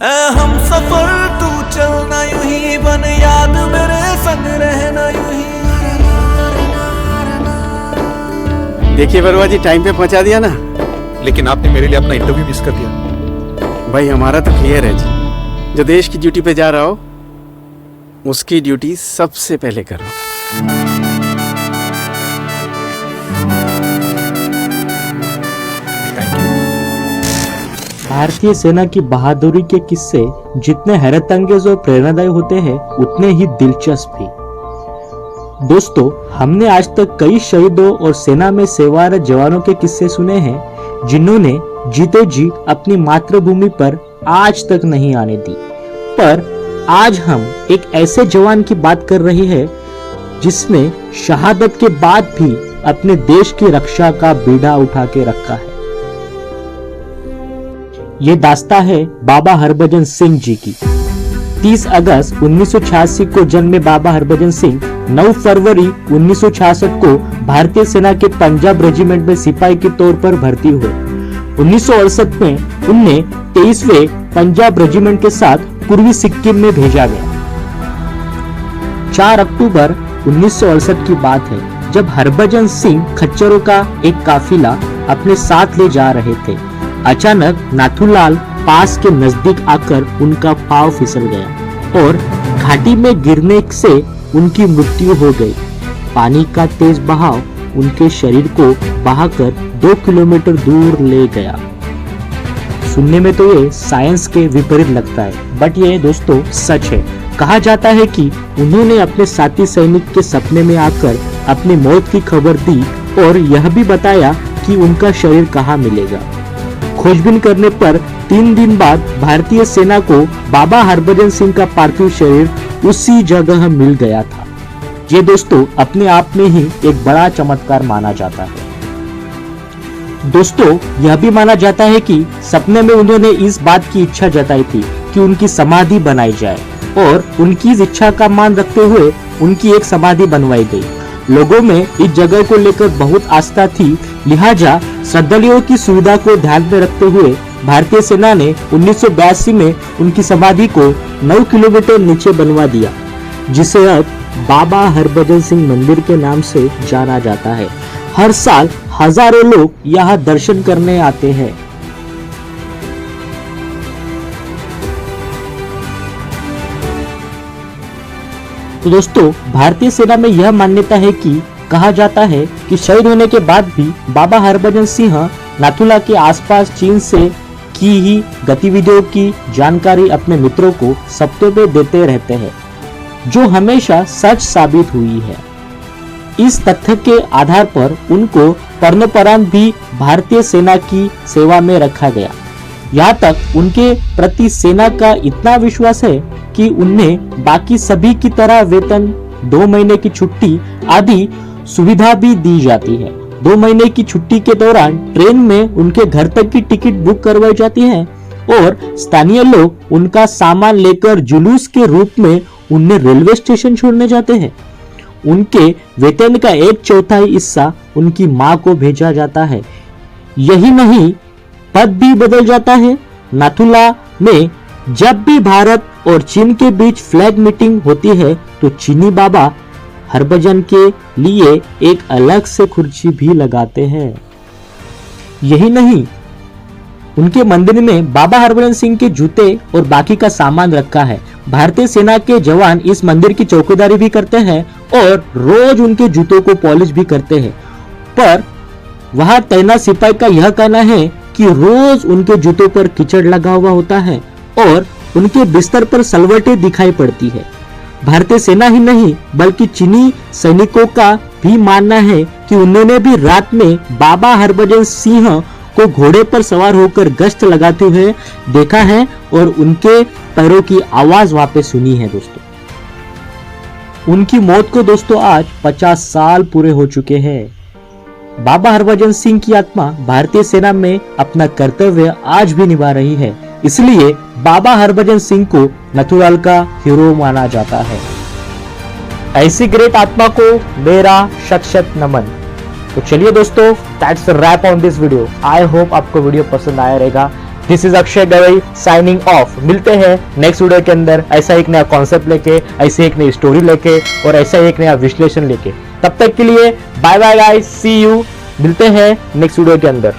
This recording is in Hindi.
हम सफर तू चलना यूं ही, बन याद मेरे संग रहना यूं ही। देखिए वर्मा जी, टाइम पे पहुंचा दिया ना। लेकिन आपने मेरे लिए अपना इंटरव्यू मिस कर दिया। भाई हमारा तो क्लियर है जी, जो देश की ड्यूटी पे जा रहा हो उसकी ड्यूटी सबसे पहले करो। भारतीय सेना की बहादुरी के किस्से जितने हैरतअंगेज और प्रेरणादायी होते हैं उतने ही दिलचस्प भी। दोस्तों, हमने आज तक कई शहीदों और सेना में सेवारत जवानों के किस्से सुने हैं जिन्होंने जीते जी अपनी मातृभूमि पर आज तक नहीं आने दी, पर आज हम एक ऐसे जवान की बात कर रहे हैं जिसने शहादत के बाद भी अपने देश की रक्षा का बीड़ा उठा के रखा है। ये दास्ता है बाबा हरभजन सिंह जी की। 30 अगस्त 1986 को जन्मे बाबा हरभजन सिंह 9 फरवरी 1966 को भारतीय सेना के पंजाब रेजिमेंट में सिपाही के तौर पर भर्ती हुए। 1968 में उन्हें 23वें पंजाब रेजिमेंट के साथ पूर्वी सिक्किम में भेजा गया। 4 अक्टूबर 1968 की बात है जब हरभजन सिंह खच्चरों का एक काफिला अपने साथ ले जा रहे थे। अचानक नाथूलाल पास के नजदीक आकर उनका पांव फिसल गया और घाटी में गिरने से उनकी मृत्यु हो गई। पानी का तेज बहाव उनके शरीर को बहाकर 2 किलोमीटर दूर ले गया। सुनने में तो ये साइंस के विपरीत लगता है, बट ये दोस्तों सच है। कहा जाता है कि उन्होंने अपने साथी सैनिक के सपने में आकर अपनी मौत की खबर दी और यह भी बताया कि उनका शरीर कहाँ मिलेगा। खोजबीन करने पर 3 दिन बाद भारतीय सेना को बाबा हरभजन सिंह का पार्थिव शरीर उसी जगह मिल गया था। ये दोस्तों अपने आप में ही एक बड़ा चमत्कार माना जाता है। दोस्तों, यह भी माना जाता है कि सपने में उन्होंने इस बात की इच्छा जताई थी कि उनकी समाधि बनाई जाए और उनकी इस इच्छा का मान रखते हुए उनकी एक समाधि बनवाई गई। लोगों में इस जगह को लेकर बहुत आस्था थी, लिहाजा श्रद्धालुओं की सुविधा को ध्यान में रखते हुए भारतीय सेना ने 1982 में उनकी समाधि को 9 किलोमीटर नीचे बनवा दिया, जिसे अब बाबा हरभजन सिंह मंदिर के नाम से जाना जाता है। हर साल हजारों लोग यहाँ दर्शन करने आते हैं। तो दोस्तों, भारतीय सेना में यह मान्यता है कि कहा जाता है कि शहीद होने के बाद भी बाबा हरभजन सिंह नाथुला के आसपास चीन से की ही गतिविधियों की जानकारी अपने मित्रों को सप्ताह में देते रहते हैं, जो हमेशा सच साबित हुई है। इस तथ्य के आधार पर उनको मरणोपरांत भी भारतीय सेना की सेवा में रखा गया। यहाँ तक उनके प्रति सेना का इतना विश्वास है कि उन्हें बाकी सभी की तरह वेतन, 2 महीने की छुट्टी आदि सुविधा भी दी जाती है। 2 महीने की छुट्टी के दौरान ट्रेन में उनके घर तक की टिकट बुक करवाई जाती है और स्थानीय लोग उनका सामान लेकर जुलूस के रूप में उन्हें रेलवे स्टेशन छोड़ने जाते हैं। उनके वेतन का 1/4 हिस्सा उनकी मां को भेजा जाता है। यही नहीं, पद भी बदल जाता है। नाथुला में जब भी भारत और चीन के बीच फ्लैग मीटिंग होती है तो चीनी बाबा हरभजन के लिए एक अलग से कुर्सी भी लगाते हैं। यही नहीं, उनके मंदिर में बाबा हरभजन सिंह के जूते और बाकी का सामान रखा है। भारतीय सेना के जवान इस मंदिर की चौकीदारी भी करते हैं और रोज उनके जूतों को पॉलिश भी करते हैं, पर वहां तैनात सिपाही का यह कहना है कि रोज उनके जूतों पर कीचड़ लगा हुआ होता है और उनके बिस्तर पर सलवटें दिखाई पड़ती है। भारतीय सेना ही नहीं बल्कि चीनी सैनिकों का भी मानना है कि उन्होंने भी रात में बाबा हरभजन सिंह को घोड़े पर सवार होकर गश्त लगाते हुए देखा है और उनके पैरों की आवाज वहां पे सुनी है। दोस्तों, उनकी मौत को दोस्तों आज 50 साल पूरे हो चुके हैं। बाबा हरभजन सिंह की आत्मा भारतीय सेना में अपना कर्तव्य आज भी निभा रही है, इसलिए बाबा हरभजन सिंह को नाथुलाल का हीरो माना जाता है। ऐसी ग्रेट आत्मा को मेरा शत-शत नमन। तो चलिए दोस्तों, that's a wrap on this video. I hope आपको वीडियो पसंद आया रहेगा। This is Akshay Gawai signing off. मिलते हैं नेक्स्ट वीडियो के अंदर ऐसा एक नया कॉन्सेप्ट लेके, ऐसे एक नई स्टोरी लेके और ऐसा एक नया विश्लेषण लेके। तब तक के लिए bye bye guys, see you. मिलते हैं नेक्स्ट वीडियो के अंदर।